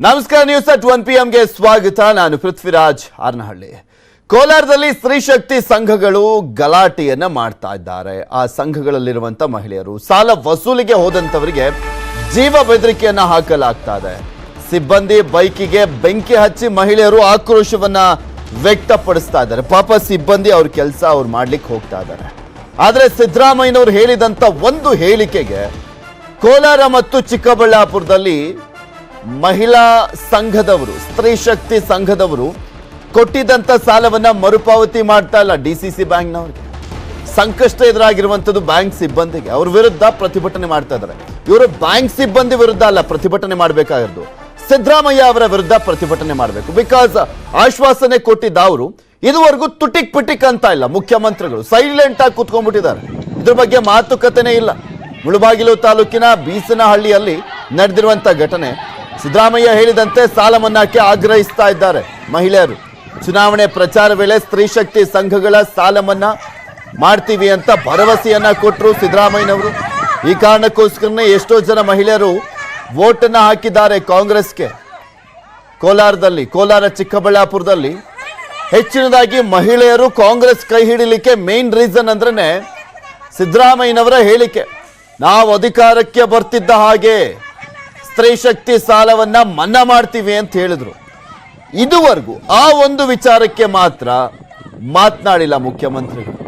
ನಮಸ್ಕಾರ news at 1 PM ಗೆ ಸ್ವಾಗತ. ನಾನು ಪೃಥ್ವಿರಾಜ್ ಹಾರನಹಳ್ಳಿ. ಕೋಲಾರದಲ್ಲಿ ಸ್ತ್ರೀಶಕ್ತಿ ಸಂಘಗಳು ಗಲಾಟೆಯನ್ನ ಮಾಡ್ತಾ ಇದ್ದಾರೆ. ಆ ಸಂಘಗಳಲ್ಲಿರುವಂತ ಮಹಿಳೆಯರು ಸಾಲ ವಸೂಲಿಗೆ ಹೋದಂತವರಿಗೆ ಜೀವ ಬೆದರಿಕೆಯನ್ನ ಹಾಕಲಾಗ್ತಾ ಇದೆ. ಸಿಬ್ಬಂದಿ ಬೈಕಿಗೆ ಬೆಂಕಿ ಹಚ್ಚಿ ಮಹಿಳೆಯರು ಆಕ್ರೋಶವನ್ನ ವ್ಯಕ್ತಪಡಿಸ್ತಾ ಇದ್ದಾರೆ. ಪಾಪ ಸಿಬ್ಬಂದಿ ಅವ್ರ ಕೆಲಸ ಅವ್ರು ಮಾಡ್ಲಿಕ್ಕೆ ಹೋಗ್ತಾ ಇದ್ದಾರೆ. ಆದ್ರೆ ಸಿದ್ದರಾಮಯ್ಯನವರು ಹೇಳಿದಂತ ಒಂದು ಹೇಳಿಕೆಗೆ ಕೋಲಾರ ಮತ್ತು ಚಿಕ್ಕಬಳ್ಳಾಪುರದಲ್ಲಿ ಮಹಿಳಾ ಸಂಘದವರು, ಸ್ತ್ರೀ ಶಕ್ತಿ ಸಂಘದವರು ಕೊಟ್ಟಿದ್ದಂತ ಸಾಲವನ್ನ ಮರುಪಾವತಿ ಮಾಡ್ತಾ ಇಲ್ಲ. ಡಿಸಿಸಿ ಬ್ಯಾಂಕ್ನವ್ರಿಗೆ ಸಂಕಷ್ಟ ಎದುರಾಗಿರುವಂತದ್ದು ಬ್ಯಾಂಕ್ ಸಿಬ್ಬಂದಿಗೆ. ಅವ್ರ ವಿರುದ್ಧ ಪ್ರತಿಭಟನೆ ಮಾಡ್ತಾ ಇದ್ದಾರೆ. ಇವರು ಬ್ಯಾಂಕ್ ಸಿಬ್ಬಂದಿ ವಿರುದ್ಧ ಅಲ್ಲ ಪ್ರತಿಭಟನೆ ಮಾಡಬೇಕಾಗಿರೋದು, ಸಿದ್ದರಾಮಯ್ಯ ಅವರ ವಿರುದ್ಧ ಪ್ರತಿಭಟನೆ ಮಾಡಬೇಕು. ಬಿಕಾಸ್ ಆಶ್ವಾಸನೆ ಕೊಟ್ಟಿದ್ದ ಅವರು ಇದುವರೆಗೂ ತುಟಿಕ್ ಪಿಟಿಕ್ ಅಂತ ಇಲ್ಲ. ಮುಖ್ಯಮಂತ್ರಿಗಳು ಸೈಲೆಂಟ್ ಆಗಿ ಕುತ್ಕೊಂಡ್ಬಿಟ್ಟಿದ್ದಾರೆ. ಇದ್ರ ಬಗ್ಗೆ ಮಾತುಕತೆನೇ ಇಲ್ಲ. ಮುಳಬಾಗಿಲು ತಾಲೂಕಿನ ಬೀಸನಹಳ್ಳಿಯಲ್ಲಿ ನಡೆದಿರುವಂತ ಘಟನೆ. ಸಿದ್ದರಾಮಯ್ಯ ಹೇಳಿದಂತೆ ಸಾಲ ಮನ್ನಾಕ್ಕೆ ಆಗ್ರಹಿಸ್ತಾ ಇದ್ದಾರೆ ಮಹಿಳೆಯರು. ಚುನಾವಣೆ ಪ್ರಚಾರ ವೇಳೆ ಸ್ತ್ರೀ ಶಕ್ತಿ ಸಂಘಗಳ ಸಾಲ ಮನ್ನಾ ಮಾಡ್ತೀವಿ ಅಂತ ಭರವಸೆಯನ್ನ ಕೊಟ್ಟರು ಸಿದ್ದರಾಮಯ್ಯನವರು. ಈ ಕಾರಣಕ್ಕೋಸ್ಕರನೇ ಎಷ್ಟೋ ಜನ ಮಹಿಳೆಯರು ವೋಟ್ ಅನ್ನ ಹಾಕಿದ್ದಾರೆ ಕಾಂಗ್ರೆಸ್ಗೆ. ಕೋಲಾರ ಚಿಕ್ಕಬಳ್ಳಾಪುರದಲ್ಲಿ ಹೆಚ್ಚಿನದಾಗಿ ಮಹಿಳೆಯರು ಕಾಂಗ್ರೆಸ್ ಕೈ ಹಿಡಿಲಿಕ್ಕೆ ಮೇನ್ ರೀಸನ್ ಅಂದ್ರೇನೆ ಸಿದ್ದರಾಮಯ್ಯನವರ ಹೇಳಿಕೆ. ನಾವು ಅಧಿಕಾರಕ್ಕೆ ಬರ್ತಿದ್ದ ಹಾಗೆ ಸ್ತ್ರೀ ಶಕ್ತಿ ಸಾಲವನ್ನ ಮನ್ನಾ ಮಾಡ್ತೀವಿ ಅಂತ ಹೇಳಿದ್ರು. ಇದುವರೆಗೂ ಆ ಒಂದು ವಿಚಾರಕ್ಕೆ ಮಾತ್ರ ಮಾತನಾಡಿಲ್ಲ ಮುಖ್ಯಮಂತ್ರಿಗಳು.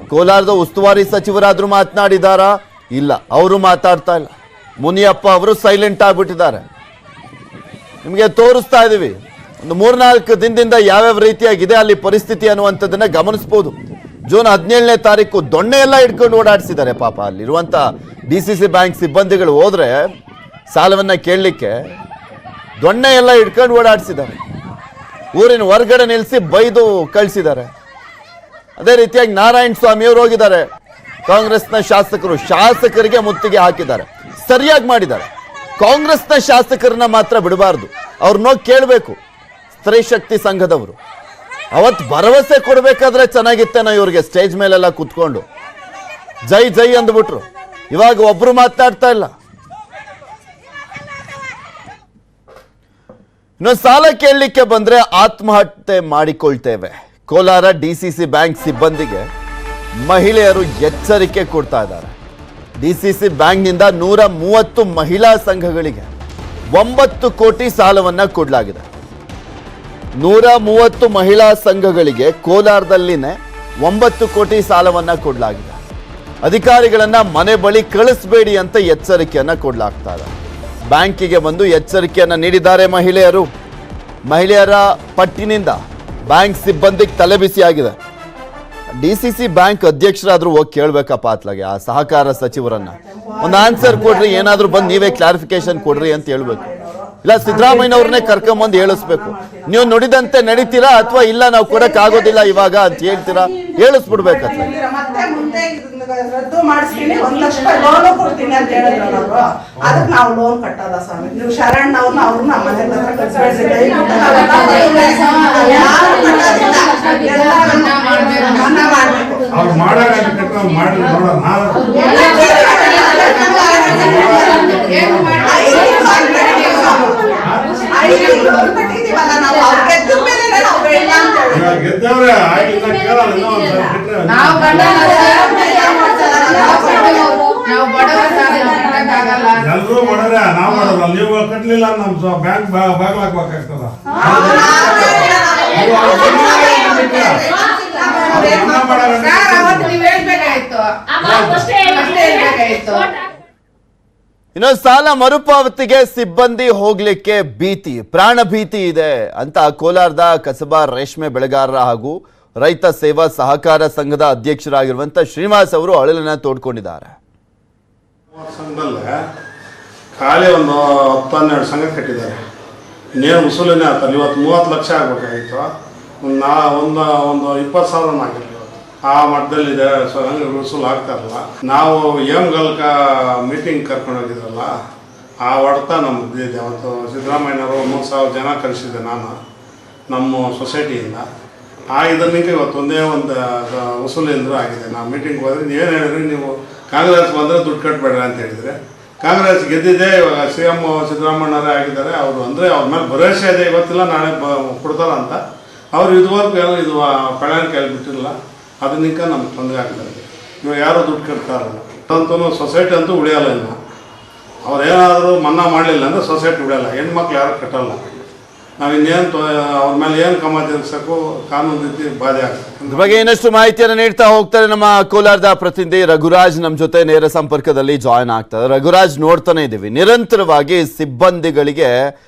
ಕೋಲಾರದ ಉಸ್ತುವಾರಿ ಸಚಿವರಾದ್ರೂ ಮಾತನಾಡಿದಾರಾ? ಇಲ್ಲ, ಅವರು ಮಾತಾಡ್ತಾ ಇಲ್ಲ. ಮುನಿಯಪ್ಪ ಅವರು ಸೈಲೆಂಟ್ ಆಗ್ಬಿಟ್ಟಿದ್ದಾರೆ. ನಿಮಗೆ ತೋರಿಸ್ತಾ ಇದೀವಿ ಒಂದು 3-4 ದಿನದಿಂದ ಯಾವ್ಯಾವ ರೀತಿಯಾಗಿದೆ ಅಲ್ಲಿ ಪರಿಸ್ಥಿತಿ ಅನ್ನುವಂಥದ್ದನ್ನ ಗಮನಿಸಬಹುದು. ಜೂನ್ 17ನೇ ತಾರೀಕು ದೊಣ್ಣೆ ಎಲ್ಲ ಇಟ್ಕೊಂಡು ಓಡಾಡಿಸಿದ್ದಾರೆ. ಪಾಪ ಅಲ್ಲಿರುವಂತ ಡಿಸಿಸಿ ಬ್ಯಾಂಕ್ ಸಿಬ್ಬಂದಿಗಳು ಹೋದ್ರೆ ಸಾಲವನ್ನ ಕೇಳಲಿಕ್ಕೆ ದೊಣ್ಣೆ ಎಲ್ಲ ಇಟ್ಕೊಂಡು ಓಡಾಡಿಸಿದ್ದಾರೆ. ಊರಿನ ಹೊರಗಡೆ ನಿಲ್ಲಿಸಿ ಬೈದು ಕಳಿಸಿದ್ದಾರೆ. ಅದೇ ರೀತಿಯಾಗಿ ನಾರಾಯಣ ಸ್ವಾಮಿ ಅವರು ಹೋಗಿದ್ದಾರೆ. ಕಾಂಗ್ರೆಸ್ನ ಶಾಸಕರಿಗೆ ಮುತ್ತಿಗೆ ಹಾಕಿದ್ದಾರೆ. ಸರಿಯಾಗಿ ಮಾಡಿದ್ದಾರೆ. ಕಾಂಗ್ರೆಸ್ನ ಶಾಸಕರನ್ನ ಮಾತ್ರ ಬಿಡಬಾರ್ದು, ಅವ್ರನ್ನ ಕೇಳಬೇಕು. ಸ್ತ್ರೀ ಶಕ್ತಿ ಸಂಘದವರು ಅವತ್ತು ಭರವಸೆ ಕೊಡಬೇಕಾದ್ರೆ ಚೆನ್ನಾಗಿತ್ತೇನೋ ಇವ್ರಿಗೆ ಸ್ಟೇಜ್ ಮೇಲೆಲ್ಲ ಕೂತ್ಕೊಂಡು ಜೈ ಜೈ ಅಂದ್ಬಿಟ್ರು. ಇವಾಗ ಒಬ್ರು ಮಾತಾಡ್ತಾ ಇಲ್ಲ. ಇನ್ನು ಸಾಲ ಕೇಳಲಿಕ್ಕೆ ಬಂದ್ರೆ ಆತ್ಮಹತ್ಯೆ ಮಾಡಿಕೊಳ್ತೇವೆ. ಕೋಲಾರ ಡಿಸಿಸಿ ಬ್ಯಾಂಕ್ ಸಿಬ್ಬಂದಿಗೆ ಮಹಿಳೆಯರು ಎಚ್ಚರಿಕೆ ಕೊಡ್ತಾ ಇದ್ದಾರೆ. ಡಿಸಿಸಿ ಬ್ಯಾಂಕ್ನಿಂದ 130 ಮಹಿಳಾ ಸಂಘಗಳಿಗೆ 9 ಕೋಟಿ ಸಾಲವನ್ನ ಕೊಡಲಾಗಿದೆ. 130 ಮಹಿಳಾ ಸಂಘಗಳಿಗೆ ಕೋಲಾರದಲ್ಲಿನೇ 9 ಕೋಟಿ ಸಾಲವನ್ನ ಕೊಡಲಾಗಿದೆ. ಅಧಿಕಾರಿಗಳನ್ನ ಮನೆ ಬಳಿ ಕಳಿಸಬೇಡಿ ಅಂತ ಎಚ್ಚರಿಕೆಯನ್ನ ಕೊಡಲಾಗ್ತಾ ಇದೆ. ಬ್ಯಾಂಕಿಗೆ ಬಂದು ಎಚ್ಚರಿಕೆಯನ್ನ ನೀಡಿದ್ದಾರೆ ಮಹಿಳೆಯರು. ಮಹಿಳೆಯರ ಪಟ್ಟಿನಿಂದ ಬ್ಯಾಂಕ್ ಸಿಬ್ಬಂದಿಗೆ ತಲೆಬಿಸಿ ಆಗಿದೆ. ಡಿಸಿಸಿ ಬ್ಯಾಂಕ್ ಅಧ್ಯಕ್ಷರಾದ್ರೂ ಹೋಗಿ ಕೇಳ್ಬೇಕಪ್ಪ ಅತ್ಲಾಗೆ ಆ ಸಹಕಾರ ಸಚಿವರನ್ನ, ಒಂದು ಆನ್ಸರ್ ಕೊಡ್ರಿ, ಏನಾದ್ರೂ ಬಂದು ನೀವೇ ಕ್ಲಾರಿಫಿಕೇಶನ್ ಕೊಡ್ರಿ ಅಂತ ಹೇಳ್ಬೇಕು. ಇಲ್ಲ ಸಿದ್ದರಾಮಯ್ಯನವ್ರನ್ನೇ ಕರ್ಕೊಂಬಂದು ಹೇಳಿಸ್ಬೇಕು. ನೀವು ನುಡಿದಂತೆ ನಡೀತೀರಾ ಅಥವಾ ಇಲ್ಲ ನಾವು ಕೊಡಕ್ ಆಗೋದಿಲ್ಲ ಇವಾಗ ಅಂತ ಹೇಳ್ತೀರಾ, ಹೇಳಿಸ್ಬಿಡ್ಬೇಕತ್ತ. ರದ್ದು ಮಾಡಿಸ್ತೀನಿ, 1 ಲಕ್ಷ ಲೋನ್ ಕೊಡ್ತೀನಿ ಅಂತ ಹೇಳಿದ್ರು ಅವರು. ಅದಕ್ಕೆ ನಾವು ಲೋನ್ ಕಟ್ಟಲ್ಲ ಸ್ವಾಮಿ. ನೀವು ಶರಣ್ ಅವ್ರನ್ನ ನಮ್ಮ ಮನೆ ಹತ್ರ ಕಳಿಸ್ಬೇಡಿ. ಮನ್ನಾ ಮಾಡ್ಬೇಕು. ಎಲ್ರೂ ಮಾಡಿದ್ರೆ ನಾವು ಮಾಡೋದು, ನೀವು ಕಟ್ಲಿಲ್ಲ ನಮ್ ಬ್ಯಾಂಕ್ ಬಾಗ್ಲಾಕ್ಬೇಕಾಗ್ತದ. ಇನ್ನು ಸಾಲ ಮರುಪಾವತಿಗೆ ಸಿಬ್ಬಂದಿ ಹೋಗ್ಲಿಕ್ಕೆ ಭೀತಿ, ಪ್ರಾಣ ಭೀತಿ ಇದೆ ಅಂತ ಕೋಲಾರದ ಕಸಬಾ ರೇಷ್ಮೆ ಬೆಳೆಗಾರರ ಹಾಗೂ ರೈತ ಸೇವಾ ಸಹಕಾರ ಸಂಘದ ಅಧ್ಯಕ್ಷರಾಗಿರುವಂತ ಶ್ರೀನಿವಾಸ್ ಅವರು ಅಳಲನ್ನ ತೋಡ್ಕೊಂಡಿದ್ದಾರೆ. ಸಂಘದಲ್ಲೇ ಖಾಲಿ ಒಂದು 10-12 ಸಂಘ ಕಟ್ಟಿದ್ದಾರೆ. ಇನ್ನೇನು ವಸೂಲಿನೇ ಆಗ್ತಲ್ಲ. ಇವತ್ತು 30 ಲಕ್ಷ ಆಗ್ಬೇಕಾಗಿತ್ತು, ಒಂದು 20,000 ಆಗಿಲ್ಲ. ಆ ಮಟ್ಟದಲ್ಲಿದೆ, ಹಂಗೆ ವಸೂಲು ಆಗ್ತಾರಲ್ಲ. ನಾವು ಗಲ್ಕ ಮೀಟಿಂಗ್ ಕರ್ಕೊಂಡು ಹೋಗಿದ್ರಲ್ಲ, ಆ ಹೊಡೆತ ನಮ್ಗೆ ಇದೆ. ಅವತ್ತು ಸಿದ್ದರಾಮಯ್ಯನವರು 3,000 ಜನ ಕಳಿಸಿದ್ದೆ ನಾನು ನಮ್ಮ ಸೊಸೈಟಿಯಿಂದ. ಆ ಇದನ್ನಿಗೆ ಇವತ್ತು ಒಂದೇ ಒಂದು ವಸೂಲಿಂದರೂ ಆಗಿದೆ. ನಾವು ಮೀಟಿಂಗ್ ಹೋದ್ರೆ ಏನು ಹೇಳಿದ್ರಿ, ನೀವು ಕಾಂಗ್ರೆಸ್ ಬಂದರೆ ದುಡ್ಡು ಕಟ್ಟಬೇಡ್ರಿ ಅಂತ ಹೇಳಿದರೆ ಕಾಂಗ್ರೆಸ್ ಗೆದ್ದಿದೆ. ಇವಾಗ CM ಸಿದ್ದರಾಮಣ್ಣವರೇ ಆಗಿದ್ದಾರೆ. ಅವರು ಅಂದರೆ ಅವ್ರ ಮೇಲೆ ಭರವಸೆ ಇದೆ, ಇವತ್ತಿಲ್ಲ ನಾಳೆ ಕೊಡ್ತಾರ ಅಂತ. ಅವ್ರು ಇದುವರೆಗೂ ಏನೋ ಇದು ಕಳ್ಯಾಣ ಕೇಳ್ಬಿಟ್ಟಿಲ್ಲ. ಅದನ್ನಿಂಕ ನಮ್ಗೆ ತೊಂದರೆ ಆಗ್ತಾರೆ. ಇವಾಗ ಯಾರು ದುಡ್ಡು ಕಟ್ತಾರಲ್ಲ ಅಂತೂ ಸೊಸೈಟಿ ಅಂತೂ ಉಳಿಯಲ್ಲ. ಇನ್ನು ಅವ್ರು ಏನಾದರೂ ಮನ್ನಾ ಮಾಡಲಿಲ್ಲ ಅಂದರೆ ಸೊಸೈಟಿ ಉಳಿಯಲ್ಲ. ಹೆಣ್ಮಕ್ಳು ಯಾರು ಕಟ್ಟಲ್ಲ. ನಾವು ಇನ್ನೇನು ಅವ್ರ ಮೇಲೆ ಏನು ಕ್ರಮ ಜರುಗಿಸಬೇಕು, ಕಾನೂನು ರೀತಿ ಬಾಧೆ ಆಗ್ತದೆ. ಇದ್ರ ಬಗ್ಗೆ ಇನ್ನಷ್ಟು ಮಾಹಿತಿಯನ್ನು ನೀಡ್ತಾ ಹೋಗ್ತಾರೆ ನಮ್ಮ ಕೋಲಾರದ ಪ್ರತಿನಿಧಿ ರಘುರಾಜ್ ನಮ್ಮ ಜೊತೆ ನೇರ ಸಂಪರ್ಕದಲ್ಲಿ ಜಾಯ್ನ್ ಆಗ್ತಾರೆ. ರಘುರಾಜ್, ನೋಡ್ತಾನೆ ಇದ್ದೀವಿ ನಿರಂತರವಾಗಿ ಸಿಬ್ಬಂದಿಗಳಿಗೆ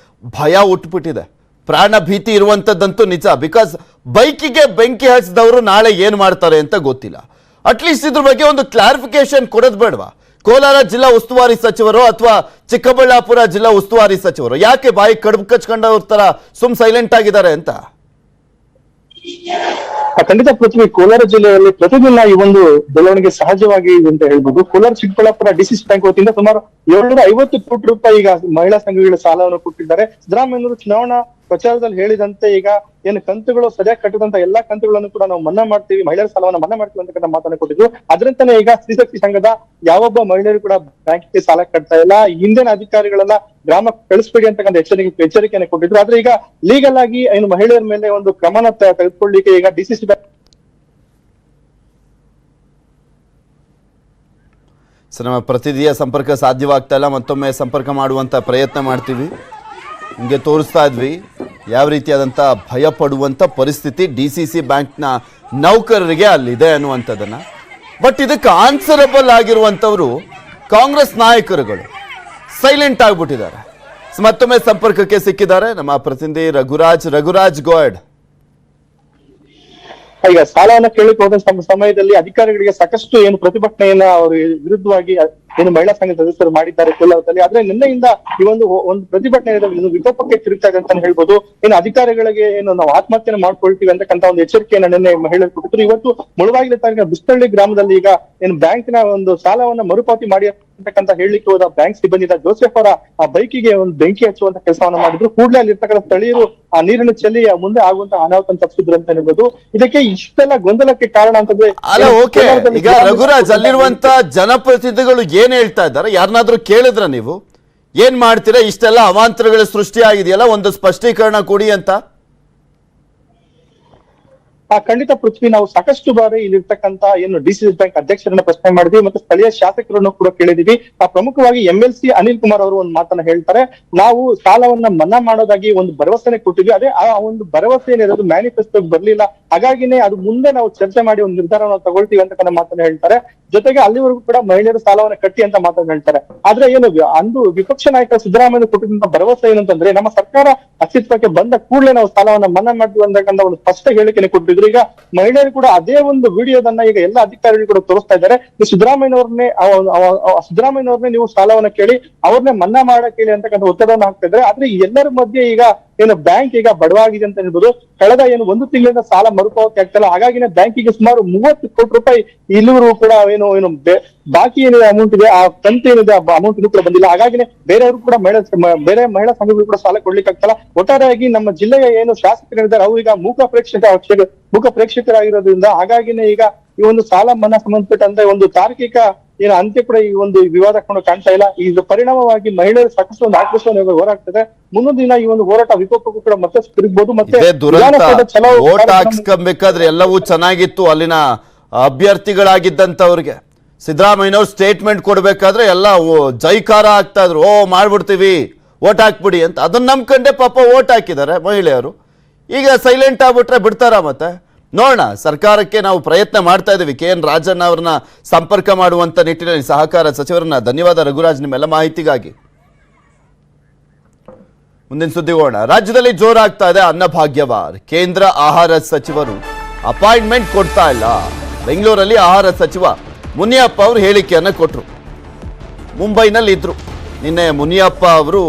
ಭಯ ಹುಟ್ಟುಬಿಟ್ಟಿದೆ. ಪ್ರಾಣ ಭೀತಿ ಇರುವಂತದ್ದಂತೂ ನಿಜ. ಬಿಕಾಸ್ ಬೈಕಿಗೆ ಬೆಂಕಿ ಹಚ್ಚಿದವರು ನಾಳೆ ಏನ್ ಮಾಡ್ತಾರೆ ಅಂತ ಗೊತ್ತಿಲ್ಲ. ಅಟ್ಲೀಸ್ಟ್ ಇದ್ರ ಬಗ್ಗೆ ಒಂದು ಕ್ಲಾರಿಫಿಕೇಶನ್ ಕೊಡೋದು ಬೇಡವಾ? ಕೋಲಾರ ಜಿಲ್ಲಾ ಉಸ್ತುವಾರಿ ಸಚಿವರು ಅಥವಾ ಚಿಕ್ಕಬಳ್ಳಾಪುರ ಜಿಲ್ಲಾ ಉಸ್ತುವಾರಿ ಸಚಿವರು ಯಾಕೆ ಬಾಯಿ ಕಡುಬು ಕಚ್ಕೊಂಡವ್ರ ತರ ಸೈಲೆಂಟ್ ಆಗಿದ್ದಾರೆ ಅಂತ? ಖಂಡಿತ ಪೃಥ್ವಿ, ಕೋಲಾರ ಜಿಲ್ಲೆಯಲ್ಲಿ ಪ್ರತಿದಿನ ಈ ಒಂದು ಬೆಳವಣಿಗೆ ಸಹಜವಾಗಿ ಅಂತ ಹೇಳ್ಬೋದು. ಕೋಲಾರ ಚಿಕ್ಕಬಳ್ಳಾಪುರ ಡಿಸಿಸಿ ಬ್ಯಾಂಕ್ ವತಿಯಿಂದ ಸುಮಾರು 750 ಕೋಟಿ ರೂಪಾಯಿ ಈಗ ಮಹಿಳಾ ಸಂಘಗಳ ಸಾಲವನ್ನು ಕೊಟ್ಟಿದ್ದಾರೆ. ಸಿದ್ದರಾಮಯ್ಯನವರು ಚುನಾವಣಾ ಪ್ರಚಾರದಲ್ಲಿ ಹೇಳಿದಂತೆ ಈಗ ಏನು ಕಂತುಗಳು ಸರಿಯಾಗಿ ಕಟ್ಟಿದಂತ ಎಲ್ಲಾ ಕಂತುಗಳನ್ನು ಕೂಡ ನಾವು ಮನ್ನಾ ಮಾಡ್ತೀವಿ, ಮಹಿಳೆಯರ ಸಾಲವನ್ನು ಮನ್ನಾ ಮಾಡ್ತೀವಿ ಅಂತ ಮಾತನ್ನು ಕೊಟ್ಟಿದ್ರು. ಅದರಂತಾನೆ ಈಗ ಸ್ತ್ರೀಶಕ್ತಿ ಸಂಘದ ಯಾವೊಬ್ಬ ಮಹಿಳೆಯರು ಕೂಡ ಬ್ಯಾಂಕಿಗೆ ಸಾಲ ಕಟ್ತಾ ಇಲ್ಲ. ಹಿಂದಿನ ಅಧಿಕಾರಿಗಳೆಲ್ಲ ಗ್ರಾಮಕ್ಕೆ ಕಳಿಸ್ಬೇಡಿ ಅಂತಕ್ಕಂಥ ಎಚ್ಚರಿಕೆಯನ್ನು ಕೊಟ್ಟಿದ್ರು. ಆದ್ರೆ ಈಗ ಲೀಗಲ್ ಆಗಿ ಏನು ಮಹಿಳೆಯರ ಮೇಲೆ ಒಂದು ಕ್ರಮನ ತೆಗೆದುಕೊಳ್ಳಿಕ್ಕೆ ಈಗ ಡಿಸಿಸಿ ಬ್ಯಾಂಕ್ ನಮ್ಮ ಪ್ರತಿನಿಧಿಯ ಸಂಪರ್ಕ ಸಾಧ್ಯವಾಗ್ತಾ ಇಲ್ಲ. ಮತ್ತೊಮ್ಮೆ ಸಂಪರ್ಕ ಮಾಡುವಂತ ಪ್ರಯತ್ನ ಮಾಡ್ತೀವಿ. ಹಿಂಗೆ ತೋರಿಸ್ತಾ ಇದ್ವಿ ಯಾವ ರೀತಿಯಾದಂಥ ಭಯ ಪಡುವಂಥ ಪರಿಸ್ಥಿತಿ DCC ಬ್ಯಾಂಕ್ನ ನೌಕರರಿಗೆ ಅಲ್ಲಿದೆ ಅನ್ನುವಂಥದ್ದನ್ನು. ಬಟ್ ಇದಕ್ಕೆ ಆನ್ಸರಬಲ್ ಆಗಿರುವಂಥವರು ಕಾಂಗ್ರೆಸ್ ನಾಯಕರುಗಳು ಸೈಲೆಂಟ್ ಆಗಿಬಿಟ್ಟಿದ್ದಾರೆ. ಮತ್ತೊಮ್ಮೆ ಸಂಪರ್ಕಕ್ಕೆ ಸಿಕ್ಕಿದ್ದಾರೆ ನಮ್ಮ ಪ್ರತಿನಿಧಿ ರಘುರಾಜ್ ಗೋಯಡ್. ಈಗ ಸಾಲವನ್ನ ಕೇಳಲಿಕ್ಕೆ ಹೋದ ಸಮಯದಲ್ಲಿ ಅಧಿಕಾರಿಗಳಿಗೆ ಸಾಕಷ್ಟು ಏನು ಪ್ರತಿಭಟನೆಯನ್ನ ಅವ್ರ ವಿರುದ್ಧವಾಗಿ ಏನು ಮಹಿಳಾ ಸಂಘ ಸದಸ್ಯರು ಮಾಡಿದ್ದಾರೆ ಕೋಲಾರದಲ್ಲಿ. ಆದ್ರೆ ನಿನ್ನೆಯಿಂದ ಈ ಒಂದು ಪ್ರತಿಭಟನೆ ವಿಕೋಪಕ್ಕೆ ತಿರುಗ್ತಾ ಇದೆ ಅಂತ ಹೇಳ್ಬೋದು. ಏನು ಅಧಿಕಾರಿಗಳಿಗೆ ಏನು ನಾವು ಆತ್ಮಹತ್ಯೆ ಮಾಡ್ಕೊಳ್ತೀವಿ ಅಂತಕ್ಕಂಥ ಒಂದು ಎಚ್ಚರಿಕೆಯನ್ನ ನಿನ್ನೆ ಮಹಿಳೆಯರು ಕೊಟ್ಟಿದ್ರು. ಇವತ್ತು ಮುಳುಬಾಗಿಲು ತಾಲೂಕಿನ ಬಿಸ್ತಳ್ಳಿ ಗ್ರಾಮದಲ್ಲಿ ಈಗ ಏನು ಬ್ಯಾಂಕಿನ ಒಂದು ಸಾಲವನ್ನ ಮರುಪಾವತಿ ಮಾಡಿ ಅಂತಕ್ಕಂಥ ಹೇಳಲಿಕ್ಕೆ ಹೋದ ಬ್ಯಾಂಕ್ ಸಿಬ್ಬಂದಿ ಜೋಸೆಫ್ ಅವರ ಆ ಬೈಕಿಗೆ ಒಂದು ಬೆಂಕಿ ಹಚ್ಚುವಂತ ಕೆಲಸವನ್ನ ಮಾಡಿದ್ರು. ಕೂಡಲೇ ಅಲ್ಲಿರ್ತಕ್ಕಂಥ ಸ್ಥಳೀಯರು ಆ ನೀರನ್ನು ಚೆಲ್ಲಿ ಮುಂದೆ ಆಗುವಂತ ಅನಾಹುತ ತಪ್ಪಿಸಿದ್ರು ಅಂತ ಹೇಳ್ಬೋದು. ಇದಕ್ಕೆ ಇಷ್ಟೆಲ್ಲ ಗೊಂದಲಕ್ಕೆ ಕಾರಣ ಅಂತಂದ್ರೆ ಈಗ ರಘುರಾಜ್, ಅಲ್ಲಿರುವಂತ ಜನಪ್ರತಿನಿಧಿಗಳು ಏನ್ ಹೇಳ್ತಾ ಇದ್ದಾರೆ? ಯಾರನ್ನಾದ್ರೂ ಕೇಳಿದ್ರ ನೀವು? ಏನ್ ಮಾಡ್ತೀರಾ? ಇಷ್ಟೆಲ್ಲ ಅವಾಂತರಗಳ ಸೃಷ್ಟಿ ಆಗಿದೆಯಲ್ಲ, ಒಂದು ಸ್ಪಷ್ಟೀಕರಣ ಕೊಡಿ ಅಂತ. ಖಂಡಿತ ಪೃಥ್ವಿ, ನಾವು ಸಾಕಷ್ಟು ಬಾರಿ ಇಲ್ಲಿರ್ತಕ್ಕಂತ ಏನು DCC ಬ್ಯಾಂಕ್ ಅಧ್ಯಕ್ಷರನ್ನ ಪ್ರಶ್ನೆ ಮಾಡಿದ್ವಿ ಮತ್ತು ಸ್ಥಳೀಯ ಶಾಸಕರನ್ನು ಕೂಡ ಕೇಳಿದೀವಿ. ಪ್ರಮುಖವಾಗಿ MLC ಅನಿಲ್ ಕುಮಾರ್ ಅವರು ಒಂದು ಮಾತನ್ನ ಹೇಳ್ತಾರೆ. ನಾವು ಸಾಲವನ್ನ ಮನ್ನಾ ಮಾಡೋದಾಗಿ ಒಂದು ಭರವಸೆನೆ ಕೊಟ್ಟಿದ್ವಿ. ಅದೇ ಆ ಒಂದು ಭರವಸೆ ಏನಿರೋದು ಮ್ಯಾನಿಫೆಸ್ಟೋಗೆ ಬರ್ಲಿಲ್ಲ. ಹಾಗಾಗಿನೇ ಅದು ಮುಂದೆ ನಾವು ಚರ್ಚೆ ಮಾಡಿ ಒಂದು ನಿರ್ಧಾರವನ್ನು ತಗೊಳ್ತೀವಿ ಅಂತ ಮಾತನ್ನ ಹೇಳ್ತಾರೆ. ಜೊತೆಗೆ ಅಲ್ಲಿವರೆಗೂ ಕೂಡ ಮಹಿಳೆಯರು ಸಾಲವನ್ನ ಕಟ್ಟಿ ಅಂತ ಮಾತನ್ನ ಹೇಳ್ತಾರೆ. ಆದ್ರೆ ಏನು ಅಂದು ವಿಪಕ್ಷ ನಾಯಕ ಸಿದ್ದರಾಮಯ್ಯ ಕೊಟ್ಟಿದ್ದಂತ ಭರವಸೆ ಏನಂತಂದ್ರೆ ನಮ್ಮ ಸರ್ಕಾರ ಅಸ್ತಿತ್ವಕ್ಕೆ ಬಂದ ಕೂಡಲೇ ನಾವು ಸಾಲವನ್ನ ಮನ್ನಾ ಮಾಡ್ತೀವಿ ಅಂತಕ್ಕಂಥ ಒಂದು ಸ್ಪಷ್ಟ ಹೇಳಿಕೆನೆ ಕೊಟ್ಟಿದ್ರು. ಈಗ ಮಹಿಳೆಯರು ಕೂಡ ಅದೇ ಒಂದು ವಿಡಿಯೋದನ್ನ ಈಗ ಎಲ್ಲ ಅಧಿಕಾರಿಗಳು ಕೂಡ ತೋರಿಸ್ತಾ ಇದ್ದಾರೆ. ಸಿದ್ದರಾಮಯ್ಯನವ್ರನ್ನೇ ನೀವು ಸಾಲವನ್ನ ಕೇಳಿ ಅವ್ರನ್ನೇ ಮನ್ನಾ ಮಾಡಕ್ ಹೇಳಿ ಅಂತಕ್ಕಂಥ ಒತ್ತಡವನ್ನು ಹಾಕ್ತಾ ಇದ್ದಾರೆ. ಆದ್ರೆ ಎಲ್ಲರ ಮಧ್ಯೆ ಈಗ ಏನು ಬ್ಯಾಂಕ್ ಈಗ ಬಡವಾಗಿದೆ ಅಂತ ಹೇಳ್ಬೋದು. ಕಳೆದ ಏನು 1 ತಿಂಗಳಿಂದ ಸಾಲ ಮರುಪಾವತಿ ಆಗ್ತಲ್ಲ. ಹಾಗಾಗಿನೇ ಬ್ಯಾಂಕಿಗೆ ಸುಮಾರು 30 ಕೋಟಿ ರೂಪಾಯಿ ಇಲ್ಲಿವರೆಗೂ ಕೂಡ ಏನು ಬಾಕಿ ಏನಿದೆ ಅಮೌಂಟ್ ಇದೆ, ಆ ಕಂತು ಏನಿದೆ ಅಮೌಂಟ್ ಇನ್ನೂ ಕೂಡ ಬಂದಿಲ್ಲ. ಹಾಗಾಗಿನೇ ಬೇರೆಯವರು ಕೂಡ ಬೇರೆ ಮಹಿಳಾ ಸಂಘಗಳು ಕೂಡ ಸಾಲ ಕೊಡ್ಲಿಕ್ಕೆ ಆಗ್ತಲ್ಲ. ಒಟ್ಟಾರೆಯಾಗಿ ನಮ್ಮ ಜಿಲ್ಲೆಯ ಏನು ಶಾಸಕರಿದ್ದಾರೆ ಅವರು ಈಗ ಮೂಕ ಪ್ರೇಕ್ಷಕರಾಗಿರೋದ್ರಿಂದ ಹಾಗಾಗಿನೇ ಈಗ ಈ ಒಂದು ಸಾಲ ಮನ್ನಾ ಸಂಬಂಧಪಟ್ಟಂತೆ ಒಂದು ತಾರ್ಕಿಕ ಏನು ಅಂತ್ಯ ಕೂಡ ಈ ಒಂದು ವಿವಾದ ಕಾಣ್ತಾ ಇಲ್ಲ. ಇದು ಪರಿಣಾಮವಾಗಿ ಮಹಿಳೆಯರು ಸಾಕಷ್ಟು ಒಂದು ಆಕ್ರೋಶವನ್ನು ಹೋರಾಡ್ತದೆ. ಮುಂದೊಂದು ದಿನ ಈ ಒಂದು ಹೋರಾಟ ವಿಕೋಪಕ್ಕೂ ಕೂಡ ಮತ್ತೆ ತಿರುಗಬಹುದು. ಮತ್ತೆ ವೋಟ್ ಹಾಕ್ಸ್ಕೊಬೇಕಾದ್ರೆ ಎಲ್ಲವೂ ಚೆನ್ನಾಗಿತ್ತು ಅಲ್ಲಿನ ಅಭ್ಯರ್ಥಿಗಳಾಗಿದ್ದಂತವ್ರಿಗೆ. ಸಿದ್ದರಾಮಯ್ಯನವ್ರು ಸ್ಟೇಟ್ಮೆಂಟ್ ಕೊಡ್ಬೇಕಾದ್ರೆ ಎಲ್ಲ ಜೈಕಾರ ಆಗ್ತಾ ಇದ್ರು, ಮಾಡ್ಬಿಡ್ತೀವಿ ವೋಟ್ ಹಾಕ್ಬಿಡಿ ಅಂತ. ಅದನ್ನ ನಂಬ್ಕೊಂಡೆ ಪಾಪ ವೋಟ್ ಹಾಕಿದ್ದಾರೆ ಮಹಿಳೆಯರು. ಈಗ ಸೈಲೆಂಟ್ ಆಗ್ಬಿಟ್ರೆ ಬಿಡ್ತಾರ? ಮತ್ತೆ ನೋಡೋಣ. ಸರ್ಕಾರಕ್ಕೆ ನಾವು ಪ್ರಯತ್ನ ಮಾಡ್ತಾ ಇದ್ದೀವಿ. KN ರಾಜಣ್ಣ ಅವ್ರನ್ನ ಸಂಪರ್ಕ ಮಾಡುವಂತ ನಿಟ್ಟಿನಲ್ಲಿ ಸಹಕಾರ ಸಚಿವರನ್ನ. ಧನ್ಯವಾದ ರಘುರಾಜ್ ನಿಮ್ಮೆಲ್ಲ ಮಾಹಿತಿಗಾಗಿ. ಮುಂದಿನ ಸುದ್ದಿ ಹೋಗೋಣ. ರಾಜ್ಯದಲ್ಲಿ ಜೋರಾಗ್ತಾ ಇದೆ ಅನ್ನಭಾಗ್ಯವಾರ್. ಕೇಂದ್ರ ಆಹಾರ ಸಚಿವರು ಅಪಾಯಿಂಟ್ಮೆಂಟ್ ಕೊಡ್ತಾ ಇಲ್ಲ. ಬೆಂಗಳೂರಲ್ಲಿ ಆಹಾರ ಸಚಿವ ಮುನಿಯಪ್ಪ ಅವರು ಹೇಳಿಕೆಯನ್ನ ಕೊಟ್ಟರು. ಮುಂಬೈನಲ್ಲಿ ಇದ್ರು. ನಿನ್ನೆ ಮುನಿಯಪ್ಪ ಅವರು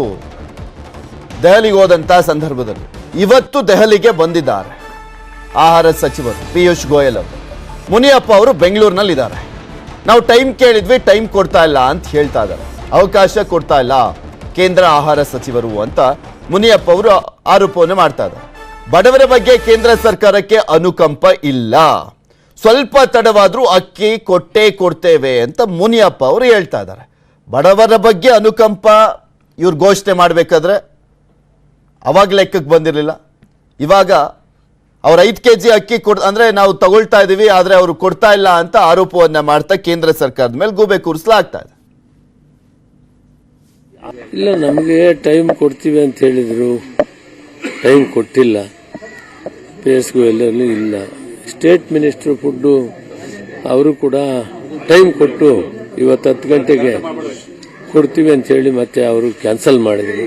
ದೆಹಲಿಗೆ ಹೋದಂತ ಸಂದರ್ಭದಲ್ಲಿ ಇವತ್ತು ದೆಹಲಿಗೆ ಬಂದಿದ್ದಾರೆ ಆಹಾರ ಸಚಿವರು ಪಿಯೂಷ್ ಗೋಯಲ್ ಅವರು. ಮುನಿಯಪ್ಪ ಅವರು ಬೆಂಗಳೂರಿನಲ್ಲಿದ್ದಾರೆ. ನಾವು ಟೈಮ್ ಕೇಳಿದ್ವಿ, ಟೈಮ್ ಕೊಡ್ತಾ ಇಲ್ಲ ಅಂತ ಹೇಳ್ತಾ ಇದ್ದಾರೆ. ಅವಕಾಶ ಕೊಡ್ತಾ ಇಲ್ಲ ಕೇಂದ್ರ ಆಹಾರ ಸಚಿವರು ಅಂತ ಮುನಿಯಪ್ಪ ಅವರು ಆರೋಪವನ್ನು ಮಾಡ್ತಾ ಇದ್ದಾರೆ. ಬಡವರ ಬಗ್ಗೆ ಕೇಂದ್ರ ಸರ್ಕಾರಕ್ಕೆ ಅನುಕಂಪ ಇಲ್ಲ, ಸ್ವಲ್ಪ ತಡವಾದ್ರೂ ಅಕ್ಕಿ ಕೊಟ್ಟೇ ಕೊಡ್ತೇವೆ ಅಂತ ಮುನಿಯಪ್ಪ ಅವರು ಹೇಳ್ತಾ ಇದ್ದಾರೆ. ಬಡವರ ಬಗ್ಗೆ ಅನುಕಂಪ ಇವ್ರು ಘೋಷಣೆ ಮಾಡಬೇಕಾದ್ರೆ ಅವಾಗ ಲೆಕ್ಕಕ್ಕೆ ಬಂದಿರಲಿಲ್ಲ. ಇವಾಗ ಅವ್ರು 5 kg ಅಕ್ಕಿ ಅಂದರೆ ನಾವು ತಗೊಳ್ತಾ ಇದ್ದೀವಿ, ಆದರೆ ಅವರು ಕೊಡ್ತಾ ಇಲ್ಲ ಅಂತ ಆರೋಪವನ್ನು ಮಾಡ್ತಾ ಕೇಂದ್ರ ಸರ್ಕಾರದ ಮೇಲೆ ಗೂಬೆ ಕೂರಿಸಲಾಗ್ತಾ ಇದೆ. ಇಲ್ಲ, ನಮಗೆ ಟೈಮ್ ಕೊಡ್ತೀವಿ ಅಂತ ಹೇಳಿದರು, ಟೈಮ್ ಕೊಟ್ಟಿಲ್ಲ. PSಗೂ ಎಲ್ಲರೂ ಇಲ್ಲ. ಸ್ಟೇಟ್ ಮಿನಿಸ್ಟ್ರು ಫುಡ್ಡು ಅವರು ಕೂಡ ಟೈಮ್ ಕೊಟ್ಟು ಇವತ್ತು 10 ಗಂಟೆಗೆ ಕೊಡ್ತೀವಿ ಅಂತ ಹೇಳಿ ಮತ್ತೆ ಅವರು ಕ್ಯಾನ್ಸಲ್ ಮಾಡಿದರು.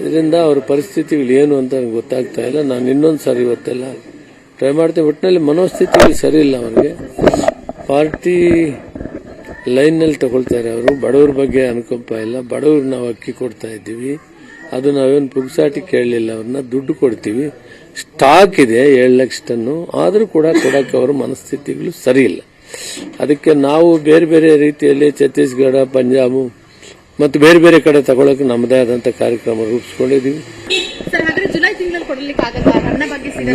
ಇದರಿಂದ ಅವ್ರ ಪರಿಸ್ಥಿತಿಗಳು ಏನು ಅಂತ ಗೊತ್ತಾಗ್ತಾ ಇಲ್ಲ. ನಾನು ಇನ್ನೊಂದು ಸಾರಿ ಇವತ್ತೆಲ್ಲ ಟ್ರೈ ಮಾಡ್ತೇವೆ. ಒಟ್ಟಿನಲ್ಲಿ ಮನೋಸ್ಥಿತಿಗಳು ಸರಿ ಇಲ್ಲ ಅವ್ರಿಗೆ. ಪಾರ್ಟಿ ಲೈನ್ನಲ್ಲಿ ತಗೊಳ್ತಾರೆ ಅವರು. ಬಡವ್ರ ಬಗ್ಗೆ ಅನುಕಂಪ ಇಲ್ಲ. ಬಡವ್ರಿಗೆ ನಾವು ಅಕ್ಕಿ ಕೊಡ್ತಾ ಇದ್ದೀವಿ, ಅದು ನಾವೇನು ಪುಗ್ಸಾಟಿ ಕೇಳಲಿಲ್ಲ. ಅವ್ರನ್ನ ದುಡ್ಡು ಕೊಡ್ತೀವಿ. ಸ್ಟಾಕ್ ಇದೆ 7 ಲಕ್ಷ ಟನ್ನು, ಆದರೂ ಕೂಡ ಕೊಡೋಕ್ಕೆ ಅವರ ಮನಸ್ಥಿತಿಗಳು ಸರಿ ಇಲ್ಲ. ಅದಕ್ಕೆ ನಾವು ಬೇರೆ ಬೇರೆ ರೀತಿಯಲ್ಲಿ ಛತ್ತೀಸ್ಗಢ, ಪಂಜಾಬ್ ಮತ್ತು ಬೇರೆ ಬೇರೆ ಕಡೆ ತಗೊಳ್ಳೋಕೆ ನಮ್ಮದೇ ಆದಂಥ ಕಾರ್ಯಕ್ರಮ ರೂಪಿಸ್ಕೊಂಡಿದ್ದೀವಿ.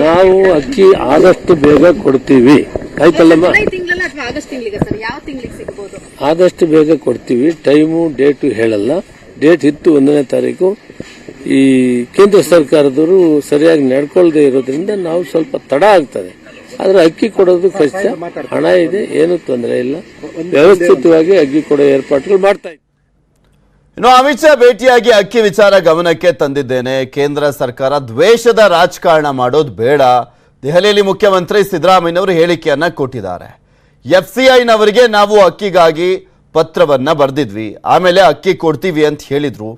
ನಾವು ಅಕ್ಕಿ ಆದಷ್ಟು ಬೇಗ ಕೊಡ್ತೀವಿ, ಆಯ್ತಲ್ಲಮ್ಮ? ಆದಷ್ಟು ಬೇಗ ಕೊಡ್ತೀವಿ. ಟೈಮು ಡೇಟು ಹೇಳಲ್ಲ. ಡೇಟ್ ಇತ್ತು 1ನೇ ತಾರೀಕು. ಈ ಕೇಂದ್ರ ಸರ್ಕಾರದವರು ಸರಿಯಾಗಿ ನಡ್ಕೊಳ್ದೇ ಇರೋದ್ರಿಂದ ನಾವು ಸ್ವಲ್ಪ ತಡ ಆಗ್ತದೆ. ಆದ್ರೆ ಅಕ್ಕಿ ಕೊಡೋದು ಕಷ್ಟ, ಹಣ ಇದೆ, ಏನು ತೊಂದರೆ ಇಲ್ಲ. ವ್ಯವಸ್ಥಿತವಾಗಿ ಅಕ್ಕಿ ಕೊಡೋ ಏರ್ಪಾಡುಗಳು ಮಾಡ್ತಾ ಇದ್ದೀವಿ. ಇನ್ನು ಅಮಿತ್ ಶಾ ಭೇಟಿಯಾಗಿ ಅಕ್ಕಿ ವಿಚಾರ ಗಮನಕ್ಕೆ ತಂದಿದ್ದೇನೆ. ಕೇಂದ್ರ ಸರ್ಕಾರ ದ್ವೇಷದ ರಾಜಕಾರಣ ಮಾಡೋದು ಬೇಡ. ದೆಹಲಿಯಲ್ಲಿ ಮುಖ್ಯಮಂತ್ರಿ ಸಿದ್ದರಾಮಯ್ಯನವರು ಹೇಳಿಕೆಯನ್ನ ಕೊಟ್ಟಿದ್ದಾರೆ. FCIನವರಿಗೆ ನಾವು ಅಕ್ಕಿಗಾಗಿ ಪತ್ರವನ್ನ ಬರೆದಿದ್ವಿ, ಆಮೇಲೆ ಅಕ್ಕಿ ಕೊಡ್ತೀವಿ ಅಂತ ಹೇಳಿದ್ರು.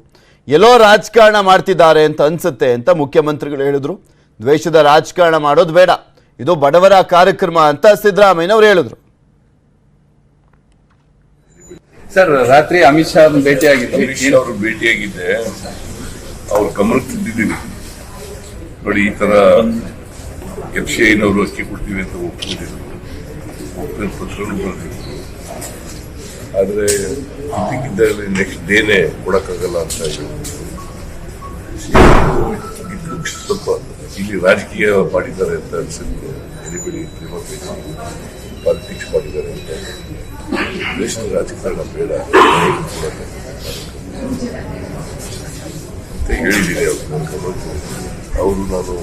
ಎಲ್ಲೋ ರಾಜಕಾರಣ ಮಾಡ್ತಿದ್ದಾರೆ ಅಂತ ಅನ್ಸುತ್ತೆ ಅಂತ ಮುಖ್ಯಮಂತ್ರಿಗಳು ಹೇಳಿದ್ರು. ದ್ವೇಷದ ರಾಜಕಾರಣ ಮಾಡೋದು ಬೇಡ, ಇದು ಬಡವರ ಕಾರ್ಯಕ್ರಮ ಅಂತ ಸಿದ್ದರಾಮಯ್ಯನವರು ಹೇಳಿದ್ರು. ಸರ್, ರಾತ್ರಿ ಅಮಿತ್ ಶಾ ಭೇಟಿಯಾಗಿದ್ದೆ. ಅವ್ರ ಗಮನಕ್ಕೆ ತಂದಿದ್ದೀನಿ. ನೋಡಿ, ಈ ತರ FCIನವರು ಅಕ್ಕಿ ಕೊಡ್ತೀವಿ ಅಂತ ಒಪ್ಪಿಕೊಂಡಿದ್ರು, ಪತ್ರನೂ ಬರೆದಿದ್ರು. ಆದ್ರೆ ಇದಕ್ಕಿದ್ದಲ್ಲಿ ನೆಕ್ಸ್ಟ್ ಡೇನೆ ಕೊಡಕ್ಕಾಗಲ್ಲ ಅಂತ ಇದು ಸ್ವಲ್ಪ ಇಲ್ಲಿ ರಾಜಕೀಯ ಮಾಡಿದ್ದಾರೆ ಅಂತ ಅನ್ಸುತ್ತೆ. ಎಲಿಬಿಡಿ ಪಾಲಿಟಿಕ್ಸ್ ಮಾಡಿದ್ದಾರೆ ಅಂತ. ದೇಶದ ರಾಜಕಾರಣ ಬೇಡ ಅಂತ ಹೇಳಿದ್ದೀನಿ. ಅವರು ನಾನು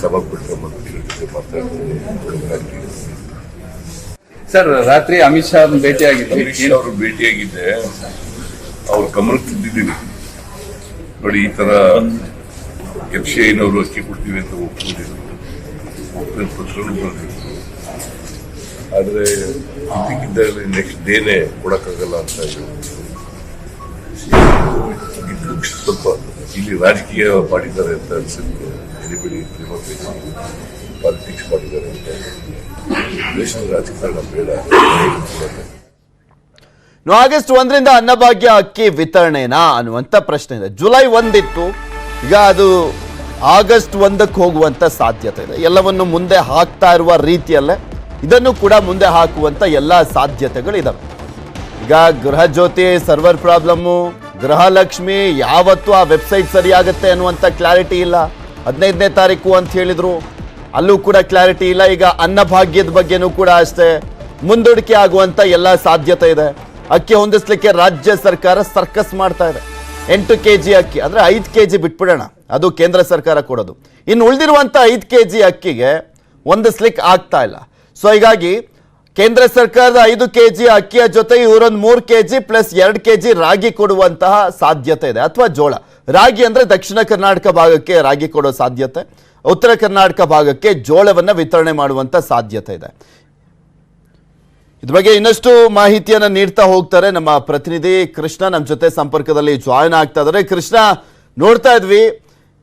ಸಭಾಪತಿ ಮಂತ್ರಿಗಳ ಜೊತೆ ಮಾತಾಡ್ತೀನಿ. ಸರ್, ರಾತ್ರಿ ಅಮಿತ್ ಶಾ ಭೇಟಿಯಾಗಿದ್ದೆ. ಅವರು ಭೇಟಿಯಾಗಿದ್ದೆ. ಅವ್ರ ಗಮನಕ್ಕೆ ತಂದಿದ್ದೀನಿ. ನೋಡಿ, ಈ ತರ FCIನವರು ಅಕ್ಕಿ ಕೊಡ್ತೀವಿ ಅಂತ ಒಪ್ಪಿಕೊಂಡಿದ್ರು, ಪತ್ರನೂ ಬರೆದಿದ್ರು. ಆದ್ರೆ ಇದಕ್ಕಿದ್ದಲ್ಲಿ ನೆಕ್ಸ್ಟ್ ಡೇನೆ ಕೊಡಕ್ಕಾಗಲ್ಲ ಅಂತ ಇದು ಸ್ವಲ್ಪ ಇಲ್ಲಿ ರಾಜಕೀಯ ಮಾಡಿದ್ದಾರೆ ಅಂತ ಅನ್ಸುತ್ತೆ. ಎಲಿಬಿಡಿ ಪಾಲಿಟಿಕ್ಸ್ ಮಾಡಿದ್ದಾರೆ ಅಂತ. ದೇಶದ ರಾಜಕಾರಣ ಬೇಡ. ಆಗಸ್ಟ್ 1ರಿಂದ ಅನ್ನಭಾಗ್ಯ ಅಕ್ಕಿ ವಿತರಣೆನಾ ಅನ್ನುವಂಥ ಪ್ರಶ್ನೆ ಇದೆ. ಜುಲೈ 1 ಇತ್ತು, ಈಗ ಅದು ಆಗಸ್ಟ್ 1ಕ್ಕೆ ಹೋಗುವಂತ ಸಾಧ್ಯತೆ ಇದೆ. ಎಲ್ಲವನ್ನು ಮುಂದೆ ಹಾಕ್ತಾ ಇರುವ ರೀತಿಯಲ್ಲೇ ಇದನ್ನು ಕೂಡ ಮುಂದೆ ಹಾಕುವಂತ ಎಲ್ಲ ಸಾಧ್ಯತೆಗಳಿದಾವೆ. ಈಗ ಗೃಹ ಜ್ಯೋತಿ ಸರ್ವರ್ ಪ್ರಾಬ್ಲಮ್ಮು, ಗೃಹಲಕ್ಷ್ಮಿ ಯಾವತ್ತು ಆ ವೆಬ್ಸೈಟ್ ಸರಿಯಾಗುತ್ತೆ ಅನ್ನುವಂಥ ಕ್ಲಾರಿಟಿ ಇಲ್ಲ. 15ನೇ ತಾರೀಕು ಅಂತ ಹೇಳಿದ್ರು, ಅಲ್ಲೂ ಕೂಡ ಕ್ಲಾರಿಟಿ ಇಲ್ಲ. ಈಗ ಅನ್ನಭಾಗ್ಯದ ಬಗ್ಗೆನೂ ಕೂಡ ಅಷ್ಟೇ ಮುಂದೂಡಿಕೆ ಆಗುವಂತ ಎಲ್ಲ ಸಾಧ್ಯತೆ ಇದೆ. ಅಕ್ಕಿ ಹೊಂದಿಸ್ಲಿಕ್ಕೆ ರಾಜ್ಯ ಸರ್ಕಾರ ಸರ್ಕಸ್ ಮಾಡ್ತಾ ಇದೆ. 8 kg ಅಕ್ಕಿ ಅಂದರೆ 5 kg ಬಿಟ್ಬಿಡೋಣ, ಅದು ಕೇಂದ್ರ ಸರ್ಕಾರ ಕೊಡೋದು. ಇನ್ನು ಉಳಿದಿರುವಂಥ 5 kg ಅಕ್ಕಿಗೆ ಹೊಂದಿಸ್ಲಿಕ್ಕೆ ಆಗ್ತಾ ಇಲ್ಲ. ಸೊ ಹೀಗಾಗಿ ಕೇಂದ್ರ ಸರ್ಕಾರದ 5 kg ಅಕ್ಕಿಯ ಜೊತೆ ಇವರೊಂದು 3 kg ಪ್ಲಸ್ 2 kg ರಾಗಿ ಕೊಡುವಂತಹ ಸಾಧ್ಯತೆ ಇದೆ. ಅಥವಾ ಜೋಳ. ರಾಗಿ ಅಂದರೆ ದಕ್ಷಿಣ ಕರ್ನಾಟಕ ಭಾಗಕ್ಕೆ ರಾಗಿ ಕೊಡೋ ಸಾಧ್ಯತೆ, ಉತ್ತರ ಕರ್ನಾಟಕ ಭಾಗಕ್ಕೆ ಜೋಳವನ್ನು ವಿತರಣೆ ಮಾಡುವಂಥ ಸಾಧ್ಯತೆ ಇದೆ. ಇದ್ರ ಬಗ್ಗೆ ಇನ್ನಷ್ಟು ಮಾಹಿತಿಯನ್ನು ನೀಡ್ತಾ ಹೋಗ್ತಾರೆ ನಮ್ಮ ಪ್ರತಿನಿಧಿ ಕೃಷ್ಣ. ನಮ್ಮ ಜೊತೆ ಸಂಪರ್ಕದಲ್ಲಿ ಜಾಯಿನ್ ಆಗ್ತಾ ಇದ್ದಾರೆ. ಕೃಷ್ಣ, ನೋಡ್ತಾ ಇದ್ವಿ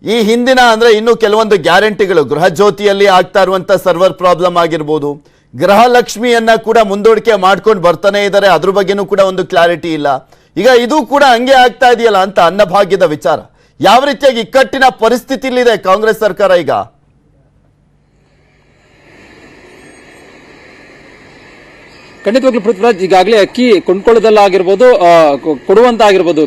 ಈ ಹಿಂದಿನ ಅಂದ್ರೆ ಇನ್ನು ಕೆಲವೊಂದು ಗ್ಯಾರಂಟಿಗಳು, ಗೃಹ ಜ್ಯೋತಿಯಲ್ಲಿ ಆಗ್ತಾ ಇರುವಂತ ಸರ್ವರ್ ಪ್ರಾಬ್ಲಮ್ ಆಗಿರ್ಬೋದು, ಗೃಹಲಕ್ಷ್ಮಿಯನ್ನ ಕೂಡ ಮುಂದೂಡಿಕೆ ಮಾಡ್ಕೊಂಡು ಬರ್ತಾನೆ ಇದ್ದಾರೆ, ಅದ್ರ ಬಗ್ಗೆನೂ ಕೂಡ ಒಂದು ಕ್ಲಾರಿಟಿ ಇಲ್ಲ. ಈಗ ಇದು ಕೂಡ ಹಂಗೆ ಆಗ್ತಾ ಇದೆಯಲ್ಲ ಅಂತ ಅನ್ನಭಾಗ್ಯದ ವಿಚಾರ. ಯಾವ ರೀತಿಯಾಗಿ ಇಕ್ಕಟ್ಟಿನ ಪರಿಸ್ಥಿತಿಲಿದೆ ಕಾಂಗ್ರೆಸ್ ಸರ್ಕಾರ ಈಗ? ಖಂಡಿತವಾಗ್ಲೂ ಪೃಥ್ವಿರಾಜ್, ಈಗಾಗಲೇ ಅಕ್ಕಿ ಕೊಂಡ್ಕೊಳ್ಳೋದಲ್ಲಾಗಿರ್ಬೋದು, ಕೊಡುವಂತ ಆಗಿರ್ಬೋದು,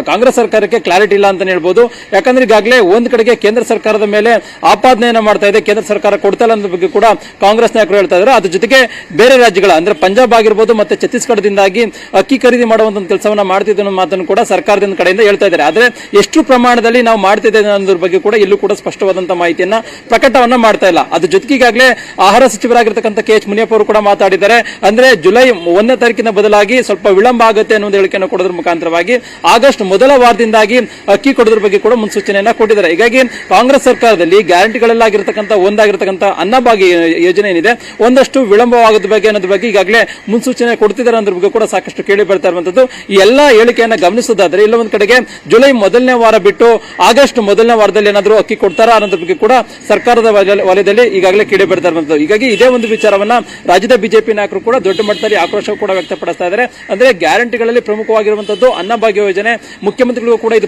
ಕಾಂಗ್ರೆಸ್ ಸರ್ಕಾರಕ್ಕೆ ಕ್ಲಾರಿಟಿ ಇಲ್ಲ ಅಂತಾನೆ ಹೇಳ್ಬೋದು. ಯಾಕಂದ್ರೆ ಈಗಾಗಲೇ ಒಂದ್ ಕಡೆಗೆ ಕೇಂದ್ರ ಸರ್ಕಾರದ ಮೇಲೆ ಆಪಾದನೆಯನ್ನ ಮಾಡ್ತಾ ಇದೆ, ಕೇಂದ್ರ ಸರ್ಕಾರ ಕೊಡ್ತಾ ಇಲ್ಲ ಅನ್ನೋ ಬಗ್ಗೆ ಕೂಡ ಕಾಂಗ್ರೆಸ್ ನಾಯಕರು ಹೇಳ್ತಾ ಇದ್ದಾರೆ. ಅದ್ರ ಜೊತೆಗೆ ಬೇರೆ ರಾಜ್ಯಗಳ ಅಂದ್ರೆ ಪಂಜಾಬ್ ಆಗಿರ್ಬೋದು ಮತ್ತೆ ಛತ್ತೀಸ್ಗಢದಿಂದಾಗಿ ಅಕ್ಕಿ ಖರೀದಿ ಮಾಡುವಂತ ಕೆಲಸವನ್ನ ಮಾಡ್ತಿದ್ದ ಅನ್ನೋ ಮಾತನ್ನು ಕೂಡ ಸರ್ಕಾರದ ಕಡೆಯಿಂದ ಹೇಳ್ತಾ ಇದ್ದಾರೆ. ಆದ್ರೆ ಎಷ್ಟು ಪ್ರಮಾಣದಲ್ಲಿ ನಾವು ಮಾಡ್ತಿದ್ದೇವೆ ಅನ್ನೋದ್ರ ಬಗ್ಗೆ ಕೂಡ ಇಲ್ಲೂ ಕೂಡ ಸ್ಪಷ್ಟವಾದಂತಹ ಮಾಹಿತಿಯನ್ನ ಪ್ರಕಟವನ್ನ ಮಾಡ್ತಾ ಇಲ್ಲ. ಅದ್ರ ಜೊತೆಗೆ ಈಗಾಗಲೇ ಆಹಾರ ಸಚಿವರಾಗಿರ್ತಕ್ಕಂಥ KH ಮುನಿಯಪ್ಪ ಅವರು ಕೂಡ ಮಾತಾಡಿದ್ದಾರೆ. ಅಂದ್ರೆ ಜುಲೈ 1ನೇ ತಾರೀಕಿನ ಬದಲಾಗಿ ಸ್ವಲ್ಪ ವಿಳಂಬ ಆಗುತ್ತೆ ಅನ್ನೋ ಹೇಳಿಕೆಯನ್ನು ಕೊಡೋದ್ರ ಮುಖಾಂತರವಾಗಿ ಆಗಸ್ಟ್ ಮೊದಲ ವಾರದಿಂದಾಗಿ ಅಕ್ಕಿ ಕೊಡೋದ್ರ ಬಗ್ಗೆ ಕೂಡ ಮುನ್ಸೂಚನೆಯನ್ನ ಕೊಟ್ಟಿದ್ದಾರೆ. ಹೀಗಾಗಿ ಕಾಂಗ್ರೆಸ್ ಸರ್ಕಾರದಲ್ಲಿ ಗ್ಯಾರಂಟಿಗಳಲ್ಲಾಗಿರ್ತಕ್ಕಂಥ ಒಂದಾಗಿರ್ತಕ್ಕಂಥ ಅನ್ನಭಾಗ್ಯ ಯೋಜನೆ ಏನಿದೆ ಒಂದಷ್ಟು ವಿಳಂಬವಾಗೋದ್ರ ಬಗ್ಗೆ ಅನ್ನೋದ್ರ ಬಗ್ಗೆ ಈಗಾಗಲೇ ಮುನ್ಸೂಚನೆ ಕೊಡ್ತಿದ್ದಾರೆ ಅನ್ನೋದ್ರ ಬಗ್ಗೆ ಕೂಡ ಸಾಕಷ್ಟು ಕೇಳಿ ಬರ್ತಾ ಇರುವಂತದ್ದು. ಈ ಎಲ್ಲಾ ಹೇಳಿಕೆಯನ್ನ ಗಮನಿಸೋದಾದ್ರೆ ಇಲ್ಲ ಒಂದ್ ಕಡೆಗೆ ಜುಲೈ ಮೊದಲನೇ ವಾರ ಬಿಟ್ಟು ಆಗಸ್ಟ್ ಮೊದಲನೇ ವಾರದಲ್ಲಿ ಏನಾದರೂ ಅಕ್ಕಿ ಕೊಡ್ತಾರಾ ಅನ್ನೋದ್ರ ಬಗ್ಗೆ ಕೂಡ ಸರ್ಕಾರದ ವಲಯದಲ್ಲಿ ಈಗಾಗಲೇ ಕೇಳಿ ಬರ್ತಾ ಇರುವಂತದ್ದು. ಹೀಗಾಗಿ ಇದೇ ಒಂದು ವಿಚಾರವನ್ನ ರಾಜ್ಯದ ಬಿಜೆಪಿ ನಾಯಕರು ಕೂಡ ದೊಡ್ಡ ಮಟ್ಟದಲ್ಲಿ ಆಕ್ರೋಶ ಕೂಡ ವ್ಯಕ್ತಪಡಿಸ್ತಾ ಇದ್ದಾರೆ. ಅಂದ್ರೆ ಗ್ಯಾರಂಟಿಗಳಲ್ಲಿ ಪ್ರಮುಖವಾಗಿರುವಂತದ್ದು ಅನ್ನಭಾಗ್ಯ ಯೋಜನೆ. ಮುಖ್ಯಮಂತ್ರಿಗಳು ಕೂಡ ಇದು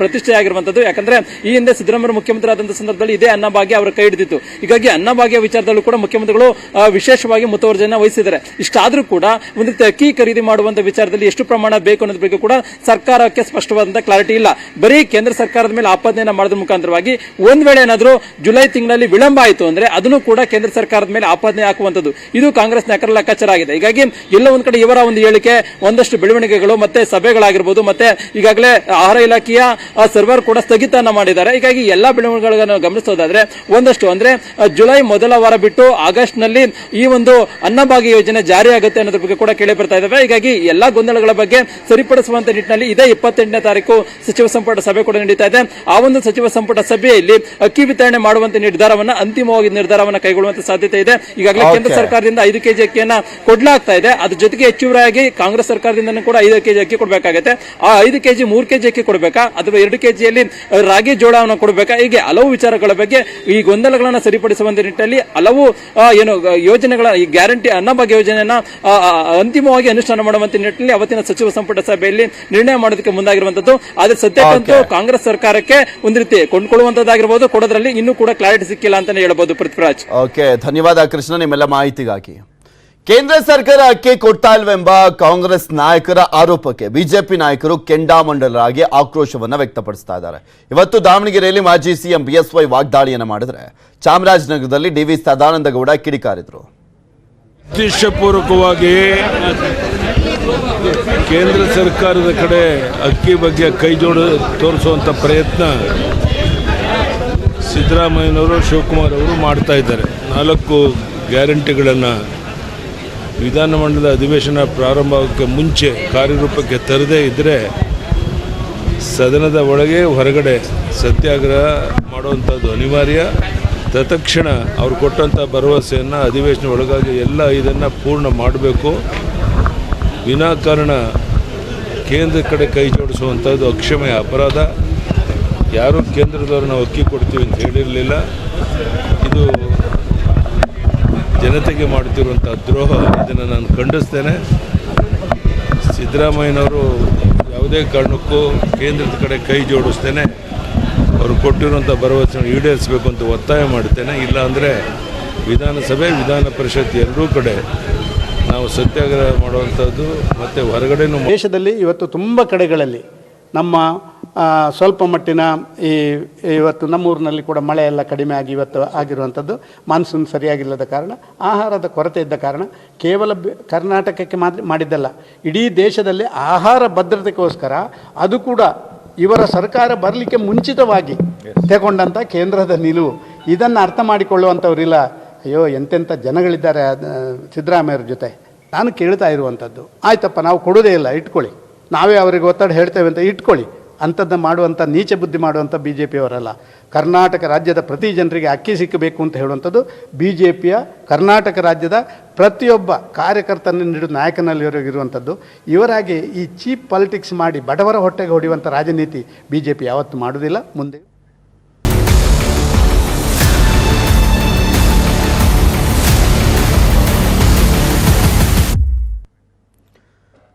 ಪ್ರತಿಷ್ಠೆ ಆಗಿರುವಂತದ್ದು. ಯಾಕಂದ್ರೆ ಈ ಹಿಂದೆ ಸಿದ್ದರಾಮಯ್ಯ ಮುಖ್ಯಮಂತ್ರಿ ಆದಂತಹ ಸಂದರ್ಭದಲ್ಲಿ ಇದೇ ಅನ್ನಭಾಗ್ಯ ಅವರ ಕೈ ಹಿಡಿದಿತ್ತು. ಹೀಗಾಗಿ ಅನ್ನಭಾಗ್ಯ ವಿಚಾರದಲ್ಲೂ ಕೂಡ ಮುಖ್ಯಮಂತ್ರಿಗಳು ವಿಶೇಷವಾಗಿ ಮುತುವರ್ಜಿಯನ್ನು ವಹಿಸಿದ್ದಾರೆ. ಇಷ್ಟಾದ್ರೂ ಕೂಡ ಒಂದು ಅಕ್ಕಿ ಖರೀದಿ ಮಾಡುವಂತ ವಿಚಾರದಲ್ಲಿ ಎಷ್ಟು ಪ್ರಮಾಣ ಬೇಕು ಅನ್ನೋದ್ರ ಬಗ್ಗೆ ಕೂಡ ಸರ್ಕಾರಕ್ಕೆ ಸ್ಪಷ್ಟವಾದಂತಹ ಕ್ಲಾರಿಟಿ ಇಲ್ಲ. ಬರೀ ಕೇಂದ್ರ ಸರ್ಕಾರದ ಮೇಲೆ ಆಪಾದನೆಯನ್ನ ಮಾಡೋದ್ರ ಮುಖಾಂತರವಾಗಿ ಒಂದ್ ವೇಳೆ ಏನಾದರೂ ಜುಲೈ ತಿಂಗಳಲ್ಲಿ ವಿಳಂಬ ಆಯಿತು ಅಂದ್ರೆ ಅದನ್ನು ಕೂಡ ಕೇಂದ್ರ ಸರ್ಕಾರದ ಮೇಲೆ ಆಪಾದನೆ ಹಾಕುವಂತದ್ದು ಇದು ಕಾಂಗ್ರೆಸ್ ನಾಯಕರ ಲೆಕ್ಕಾಚಾರ ಆಗಿದೆ. ಹೀಗಾಗಿ ಎಲ್ಲ ಒಂದ್ ಕಡೆ ಇವರ ಒಂದು ಹೇಳಿಕೆ, ಒಂದಷ್ಟು ಬೆಳವಣಿಗೆಗಳು ಮತ್ತೆ ಸಭೆಗಳಾಗಿರ್ಬೋದು, ಮತ್ತೆ ಈಗಾಗಲೇ ಆಹಾರ ಇಲಾಖೆಯ ಸರ್ವರ್ ಕೂಡ ಸ್ಥಗಿತನ ಮಾಡಿದ್ದಾರೆ. ಹೀಗಾಗಿ ಎಲ್ಲಾ ಬೆಳವಣಿಗೆಗಳನ್ನು ಗಮನಿಸೋದಾದ್ರೆ ಒಂದಷ್ಟು ಅಂದ್ರೆ ಜುಲೈ ಮೊದಲ ವಾರ ಬಿಟ್ಟು ಆಗಸ್ಟ್ ನಲ್ಲಿ ಈ ಒಂದು ಅನ್ನಭಾಗ್ಯ ಯೋಜನೆ ಜಾರಿ ಆಗುತ್ತೆ ಅನ್ನೋದ್ರ ಬಗ್ಗೆ ಕೂಡ ಕೇಳಿ ಬರ್ತಾ ಇದ್ದಾವೆ. ಹೀಗಾಗಿ ಎಲ್ಲಾ ಗೊಂದಲಗಳ ಬಗ್ಗೆ ಸರಿಪಡಿಸುವಂತ ನಿಟ್ಟಿನಲ್ಲಿ ಇದೇ 28ನೇ ತಾರೀಕು ಸಚಿವ ಸಂಪುಟ ಸಭೆ ಕೂಡ ನಡೀತಾ ಇದೆ. ಆ ಒಂದು ಸಚಿವ ಸಂಪುಟ ಸಭೆಯಲ್ಲಿ ಅಕ್ಕಿ ವಿತರಣೆ ಮಾಡುವಂತ ನಿರ್ಧಾರವನ್ನ ಅಂತಿಮವಾಗಿ ನಿರ್ಧಾರವನ್ನ ಕೈಗೊಳ್ಳುವಂತ ಸಾಧ್ಯತೆ ಇದೆ. ಈಗಾಗಲೇ ಕೇಂದ್ರ ಸರ್ಕಾರದಿಂದ 5 ಕೆಜಿ ಅಕ್ಕಿಯನ್ನ ಕೊಡ್ಲಾಗ್ತಾ ಇದೆ. ಅದ್ರ ಜೊತೆಗೆ ಹೆಚ್ಚುವರಿಯಾಗಿ ಕಾಂಗ್ರೆಸ್ ಸರ್ಕಾರದಿಂದ ಕೂಡ 5 ಕೆಜಿ ಅಕ್ಕಿ ಕೊಡಬೇಕಾಗುತ್ತೆ. ಆ 5 ಕೆಜಿ 3 ಕೆಜಿ ಅಕ್ಕಿ ಕೊಡಬೇಕಾ ಅಥವಾ 2 ಕೆಜಿಯಲ್ಲಿ ರಾಗಿ ಜೋಳವನ್ನು ಕೊಡಬೇಕಾ? ಹೀಗೆ ಹಲವು ವಿಚಾರಗಳ ಬಗ್ಗೆ ಈ ಗೊಂದಲಗಳನ್ನ ಸರಿಪಡಿಸುವಂತ ನಿಟ್ಟಿನಲ್ಲಿ ಹಲವು ಯೋಜನೆಗಳ ಈ ಗ್ಯಾರಂಟಿ ಅನ್ನಭಾಗ್ಯ ಯೋಜನೆಯನ್ನ ಅಂತಿಮವಾಗಿ ಅನುಷ್ಠಾನ ಮಾಡುವಂತ ನಿಟ್ಟಿನಲ್ಲಿ ಅವತ್ತಿನ ಸಚಿವ ಸಂಪುಟ ಸಭೆಯಲ್ಲಿ ನಿರ್ಣಯ ಮಾಡೋದಕ್ಕೆ ಮುಂದಾಗಿರುವಂತದ್ದು. ಆದ್ರೆ ಸದ್ಯಕ್ಕಂತೂ ಕಾಂಗ್ರೆಸ್ ಸರ್ಕಾರಕ್ಕೆ ಒಂದು ರೀತಿ ಕೊಂಡ್ಕೊಳ್ಳುವಂತದ್ದಾಗಿರ್ಬೋದು, ಕೊಡೋದ್ರಲ್ಲಿ ಇನ್ನೂ ಕೂಡ ಕ್ಲಾರಿಟಿ ಸಿಕ್ಕಿಲ್ಲ ಅಂತಾನೆ ಹೇಳ್ಬೋದು. ಪೃಥ್ವಿರಾಜ್, ಓಕೆ, ಧನ್ಯವಾದ ಕೃಷ್ಣ ನಿಮ್ಮೆಲ್ಲ ಮಾಹಿತಿಗಾಗಿ. ಕೇಂದ್ರ ಸರ್ಕಾರ ಅಕ್ಕಿ ಕೊಡ್ತಾ ಇಲ್ವೆಂಬ ಕಾಂಗ್ರೆಸ್ ನಾಯಕರ ಆರೋಪಕ್ಕೆ ಬಿಜೆಪಿ ನಾಯಕರು ಕೆಂಡಾಮಂಡಲರಾಗಿ ಆಕ್ರೋಶವನ್ನ ವ್ಯಕ್ತಪಡಿಸ್ತಾ ಇದ್ದಾರೆ. ಇವತ್ತು ದಾವಣಗೆರೆಯಲ್ಲಿ ಮಾಜಿ ಸಿಎಂ BSY ವಾಗ್ದಾಳಿಯನ್ನ ಮಾಡಿದ್ರೆ ಚಾಮರಾಜನಗರದಲ್ಲಿ DV ಸದಾನಂದ ಗೌಡ ಕಿಡಿಕಾರಿದ್ರು. ಉದ್ದೇಶಪೂರ್ವಕವಾಗಿ ಕೇಂದ್ರ ಸರ್ಕಾರದ ಕಡೆ ಅಕ್ಕಿ ಬಗ್ಗೆ ಕೈ ತೋರಿಸುವಂಥ ಪ್ರಯತ್ನ ಸಿದ್ದರಾಮಯ್ಯನವರು, ಶಿವಕುಮಾರ್ ಅವರು ಮಾಡ್ತಾ ಇದ್ದಾರೆ. 4 ಗ್ಯಾರಂಟಿಗಳನ್ನು ವಿಧಾನಮಂಡಲದ ಅಧಿವೇಶನ ಪ್ರಾರಂಭಕ್ಕೆ ಮುಂಚೆ ಕಾರ್ಯರೂಪಕ್ಕೆ ತರದೇ ಇದ್ದರೆ ಸದನದ ಒಳಗೆ ಹೊರಗಡೆ ಸತ್ಯಾಗ್ರಹ ಮಾಡುವಂಥದ್ದು ಅನಿವಾರ್ಯ. ತತ್ಕ್ಷಣ ಅವರು ಕೊಟ್ಟಂಥ ಭರವಸೆಯನ್ನು ಅಧಿವೇಶನ ಒಳಗಾಗಿ ಎಲ್ಲ ಇದನ್ನು ಪೂರ್ಣ ಮಾಡಬೇಕು. ವಿನಾಕಾರಣ ಕೇಂದ್ರ ಕಡೆ ಕೈ ಜೋಡಿಸುವಂಥದ್ದು ಅಕ್ಷಮ್ಯ ಅಪರಾಧ. ಯಾರೂ ಕೇಂದ್ರದವರು ನಾವು ಅಕ್ಕಿ ಕೊಡ್ತೀವಿ ಅಂತ ಹೇಳಿರಲಿಲ್ಲ. ಇದು ಜನತೆಗೆ ಮಾಡುತ್ತಿರುವಂಥ ದ್ರೋಹ. ಇದನ್ನು ನಾನು ಖಂಡಿಸ್ತೇನೆ. ಸಿದ್ದರಾಮಯ್ಯನವರು ಯಾವುದೇ ಕಾರಣಕ್ಕೂ ಕೇಂದ್ರದ ಕಡೆ ಕೈ ಜೋಡಿಸ್ತೇನೆ. ಅವರು ಕೊಟ್ಟಿರುವಂಥ ಭರವಸೆಯನ್ನು ಈಡೇರಿಸಬೇಕು ಅಂತ ಒತ್ತಾಯ ಮಾಡ್ತೇನೆ. ಇಲ್ಲಾಂದರೆ ವಿಧಾನಸಭೆ, ವಿಧಾನ ಪರಿಷತ್ ಎರಡೂ ಕಡೆ ನಾವು ಸತ್ಯಾಗ್ರಹ ಮಾಡುವಂಥದ್ದು ಮತ್ತು ಹೊರಗಡೆನೂ. ದೇಶದಲ್ಲಿ ಇವತ್ತು ತುಂಬ ಕಡೆಗಳಲ್ಲಿ ನಮ್ಮ ಸ್ವಲ್ಪ ಮಟ್ಟಿನ ಇವತ್ತು ನಮ್ಮೂರಿನಲ್ಲಿ ಕೂಡ ಮಳೆ ಎಲ್ಲ ಕಡಿಮೆ ಆಗಿ ಇವತ್ತು ಆಗಿರುವಂಥದ್ದು ಮಾನ್ಸೂನ್ ಸರಿಯಾಗಿಲ್ಲದ ಕಾರಣ, ಆಹಾರದ ಕೊರತೆ ಇದ್ದ ಕಾರಣ ಕೇವಲ ಕರ್ನಾಟಕಕ್ಕೆ ಮಾಡಿದ್ದಲ್ಲ, ಇಡೀ ದೇಶದಲ್ಲಿ ಆಹಾರ ಭದ್ರತೆಗೋಸ್ಕರ ಅದು ಕೂಡ ಇವರ ಸರ್ಕಾರ ಬರಲಿಕ್ಕೆ ಮುಂಚಿತವಾಗಿ ತಗೊಂಡಂಥ ಕೇಂದ್ರದ ನಿಲುವು. ಇದನ್ನು ಅರ್ಥ ಮಾಡಿಕೊಳ್ಳುವಂಥವ್ರಿಲ್ಲ. ಅಯ್ಯೋ ಎಂತೆಂಥ ಜನಗಳಿದ್ದಾರೆ ಸಿದ್ದರಾಮಯ್ಯವ್ರ ಜೊತೆ. ನಾನು ಕೇಳ್ತಾ ಇರುವಂಥದ್ದು, ಆಯ್ತಪ್ಪ ನಾವು ಕೊಡೋದೇ ಇಲ್ಲ, ಇಟ್ಕೊಳ್ಳಿ, ನಾವೇ ಅವರಿಗೆ ಒತ್ತಡ ಹೇಳ್ತೇವೆ ಅಂತ ಇಟ್ಕೊಳ್ಳಿ. ಅಂಥದ್ದನ್ನು ಮಾಡುವಂಥ ನೀಚ ಬುದ್ಧಿ ಮಾಡುವಂಥ BJPಯವರಲ್ಲ. ಕರ್ನಾಟಕ ರಾಜ್ಯದ ಪ್ರತಿ ಜನರಿಗೆ ಅಕ್ಕಿ ಸಿಕ್ಕಬೇಕು ಅಂತ ಹೇಳುವಂಥದ್ದು BJPಯ ಕರ್ನಾಟಕ ರಾಜ್ಯದ ಪ್ರತಿಯೊಬ್ಬ ಕಾರ್ಯಕರ್ತನ ನೀಡುವ ನಾಯಕನಲ್ಲಿರುವಂಥದ್ದು. ಇವರಾಗಿ ಈ ಚೀಪ್ ಪಾಲಿಟಿಕ್ಸ್ ಮಾಡಿ ಬಡವರ ಹೊಟ್ಟೆಗೆ ಹೊಡೆಯುವಂಥ ರಾಜನೀತಿ BJP ಯಾವತ್ತೂ ಮಾಡುವುದಿಲ್ಲ. ಮುಂದೆ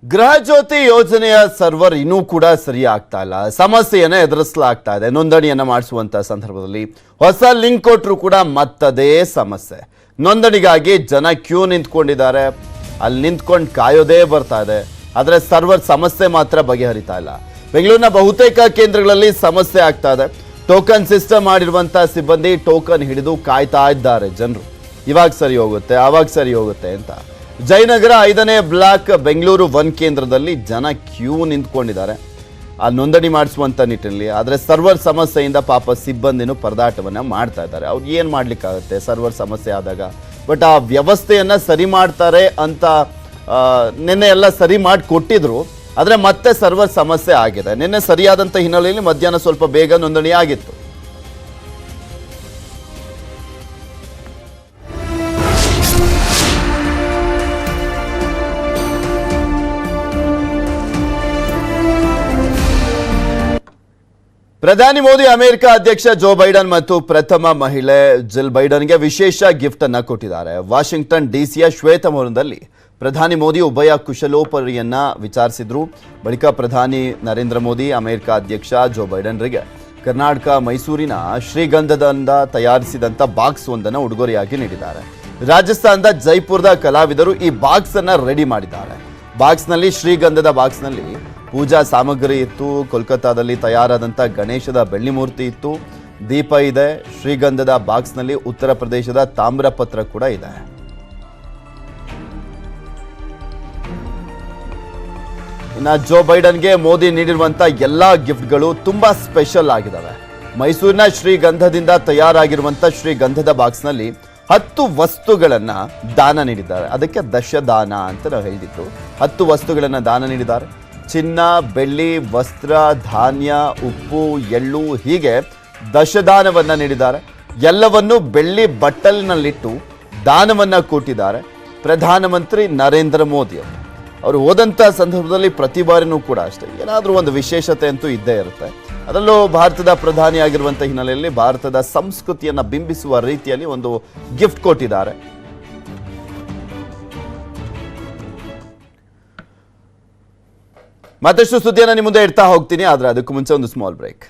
ಗೃಹಜ್ಯೋತಿ ಯೋಜನೆಯ ಸರ್ವರ್ ಇನ್ನೂ ಕೂಡ ಸರಿ ಆಗ್ತಾ ಇಲ್ಲ. ಸಮಸ್ಯೆಯನ್ನು ಎದುರಿಸಲಾಗ್ತಾ ಇದೆ. ನೋಂದಣಿಯನ್ನ ಮಾಡಿಸುವಂತ ಸಂದರ್ಭದಲ್ಲಿ ಹೊಸ ಲಿಂಕ್ ಕೊಟ್ಟರು ಕೂಡ ಮತ್ತದೇ ಸಮಸ್ಯೆ. ನೋಂದಣಿಗಾಗಿ ಜನ ಕ್ಯೂ ನಿಂತ್ಕೊಂಡಿದ್ದಾರೆ. ಅಲ್ಲಿ ನಿಂತ್ಕೊಂಡು ಕಾಯೋದೇ ಬರ್ತಾ ಇದೆ. ಆದರೆ ಸರ್ವರ್ ಸಮಸ್ಯೆ ಮಾತ್ರ ಬಗೆಹರಿತಾ ಇಲ್ಲ. ಬೆಂಗಳೂರಿನ ಬಹುತೇಕ ಕೇಂದ್ರಗಳಲ್ಲಿ ಸಮಸ್ಯೆ ಆಗ್ತಾ ಇದೆ. ಟೋಕನ್ ಸಿಸ್ಟಮ್ ಮಾಡಿರುವಂಥ ಸಿಬ್ಬಂದಿ ಟೋಕನ್ ಹಿಡಿದು ಕಾಯ್ತಾ ಇದ್ದಾರೆ ಜನರು. ಇವಾಗ ಸರಿ ಹೋಗುತ್ತೆ, ಆವಾಗ ಸರಿ ಹೋಗುತ್ತೆ ಅಂತ. ಜಯನಗರ 5ನೇ ಬ್ಲಾಕ್ ಬೆಂಗಳೂರು 1 ಕೇಂದ್ರದಲ್ಲಿ ಜನ ಕ್ಯೂ ನಿಂತ್ಕೊಂಡಿದ್ದಾರೆ ಆ ನೋಂದಣಿ ಮಾಡಿಸುವಂಥ ನಿಟ್ಟಿನಲ್ಲಿ. ಆದರೆ ಸರ್ವರ್ ಸಮಸ್ಯೆಯಿಂದ ಪಾಪ ಸಿಬ್ಬಂದಿನೂ ಪರದಾಟವನ್ನು ಮಾಡ್ತಾ ಇದ್ದಾರೆ. ಅವ್ರು ಏನು ಮಾಡಲಿಕ್ಕಾಗುತ್ತೆ ಸರ್ವರ್ ಸಮಸ್ಯೆ ಆದಾಗ. ಬಟ್ ಆ ವ್ಯವಸ್ಥೆಯನ್ನು ಸರಿ ಮಾಡ್ತಾರೆ ಅಂತ ನಿನ್ನೆ ಎಲ್ಲ ಸರಿ ಮಾಡಿ ಕೊಟ್ಟಿದ್ರು. ಆದರೆ ಮತ್ತೆ ಸರ್ವರ್ ಸಮಸ್ಯೆ ಆಗಿದೆ. ನಿನ್ನೆ ಸರಿಯಾದಂಥ ಹಿನ್ನೆಲೆಯಲ್ಲಿ ಮಧ್ಯಾಹ್ನ ಸ್ವಲ್ಪ ಬೇಗ ನೋಂದಣಿ ಆಗಿತ್ತು. ಪ್ರಧಾನಿ ಮೋದಿ ಅಮೆರಿಕ ಅಧ್ಯಕ್ಷ ಜೋ ಬೈಡನ್ ಮತ್ತು ಪ್ರಥಮ ಮಹಿಳೆ ಜಿಲ್ ಬೈಡನ್ಗೆ ವಿಶೇಷ ಗಿಫ್ಟ್ ಅನ್ನು ಕೊಟ್ಟಿದ್ದಾರೆ. ವಾಷಿಂಗ್ಟನ್ ಡಿಸಿಯ ಶ್ವೇತಭವನದಲ್ಲಿ ಪ್ರಧಾನಿ ಮೋದಿ ಉಭಯ ಕುಶಲೋಪರಿಯನ್ನ ವಿಚಾರಿಸಿದ್ರು. ಬಳಿಕ ಪ್ರಧಾನಿ ನರೇಂದ್ರ ಮೋದಿ ಅಮೆರಿಕ ಅಧ್ಯಕ್ಷ ಜೋ ಬೈಡನ್ರಿಗೆ ಕರ್ನಾಟಕ ಮೈಸೂರಿನ ಶ್ರೀಗಂಧದಿಂದ ತಯಾರಿಸಿದಂಥ ಬಾಕ್ಸ್ ಒಂದನ್ನು ಉಡುಗೊರೆಯಾಗಿ ನೀಡಿದ್ದಾರೆ. ರಾಜಸ್ಥಾನದ ಜೈಪುರದ ಕಲಾವಿದರು ಈ ಬಾಕ್ಸ್ ಅನ್ನ ರೆಡಿ ಮಾಡಿದ್ದಾರೆ. ಬಾಕ್ಸ್ನಲ್ಲಿ ಶ್ರೀಗಂಧದ ಬಾಕ್ಸ್ನಲ್ಲಿ ಪೂಜಾ ಸಾಮಗ್ರಿ ಇತ್ತು. ಕೋಲ್ಕತ್ತಾದಲ್ಲಿ ತಯಾರಾದಂಥ ಗಣೇಶದ ಬೆಳ್ಳಿ ಮೂರ್ತಿ ಇತ್ತು. ದೀಪ ಇದೆ. ಶ್ರೀಗಂಧದ ಬಾಕ್ಸ್ನಲ್ಲಿ ಉತ್ತರ ಪ್ರದೇಶದ ತಾಮ್ರಪತ್ರ ಕೂಡ ಇದೆ. ಇನ್ನು ಜೋ ಬೈಡನ್ಗೆ ಮೋದಿ ನೀಡಿರುವಂಥ ಎಲ್ಲ ಗಿಫ್ಟ್ಗಳು ತುಂಬಾ ಸ್ಪೆಷಲ್ ಆಗಿದ್ದಾವೆ. ಮೈಸೂರಿನ ಶ್ರೀಗಂಧದಿಂದ ತಯಾರಾಗಿರುವಂಥ ಶ್ರೀಗಂಧದ ಬಾಕ್ಸ್ನಲ್ಲಿ 10 ವಸ್ತುಗಳನ್ನು ದಾನ ನೀಡಿದ್ದಾರೆ. ಅದಕ್ಕೆ ದಶದಾನ ಅಂತ ನಾವು ಹೇಳಿದ್ದು. 10 ವಸ್ತುಗಳನ್ನು ದಾನ ನೀಡಿದ್ದಾರೆ. ಚಿನ್ನ, ಬೆಳ್ಳಿ, ವಸ್ತ್ರ, ಧಾನ್ಯ, ಉಪ್ಪು, ಎಳ್ಳು ಹೀಗೆ ದಶದಾನವನ್ನು ನೀಡಿದ್ದಾರೆ. ಎಲ್ಲವನ್ನು ಬೆಳ್ಳಿ ಬಟ್ಟಲಿನಲ್ಲಿಟ್ಟು ದಾನವನ್ನು ಕೊಟ್ಟಿದ್ದಾರೆ ಪ್ರಧಾನಮಂತ್ರಿ ನರೇಂದ್ರ ಮೋದಿ ಅವರು ಹೋದಂಥ ಸಂದರ್ಭದಲ್ಲಿ ಪ್ರತಿ ಬಾರಿನೂ ಕೂಡ ಅಷ್ಟೇ ಏನಾದರೂ ಒಂದು ವಿಶೇಷತೆ ಅಂತೂ ಇದ್ದೇ ಇರುತ್ತೆ. ಅದರಲ್ಲೂ ಭಾರತದ ಪ್ರಧಾನಿ ಆಗಿರುವಂಥ ಹಿನ್ನೆಲೆಯಲ್ಲಿ ಭಾರತದ ಸಂಸ್ಕೃತಿಯನ್ನು ಬಿಂಬಿಸುವ ರೀತಿಯಲ್ಲಿ ಒಂದು ಗಿಫ್ಟ್ ಕೊಟ್ಟಿದ್ದಾರೆ. ಮತ್ತಷ್ಟು ಸುದ್ದಿಯನ್ನು ನಿಮ್ಮ ಮುಂದೆ ಇಡ್ತಾ ಹೋಗ್ತೀನಿ. ಆದರೆ ಅದಕ್ಕೂ ಮುಂಚೆ ಒಂದು ಸ್ಮಾಲ್ ಬ್ರೇಕ್.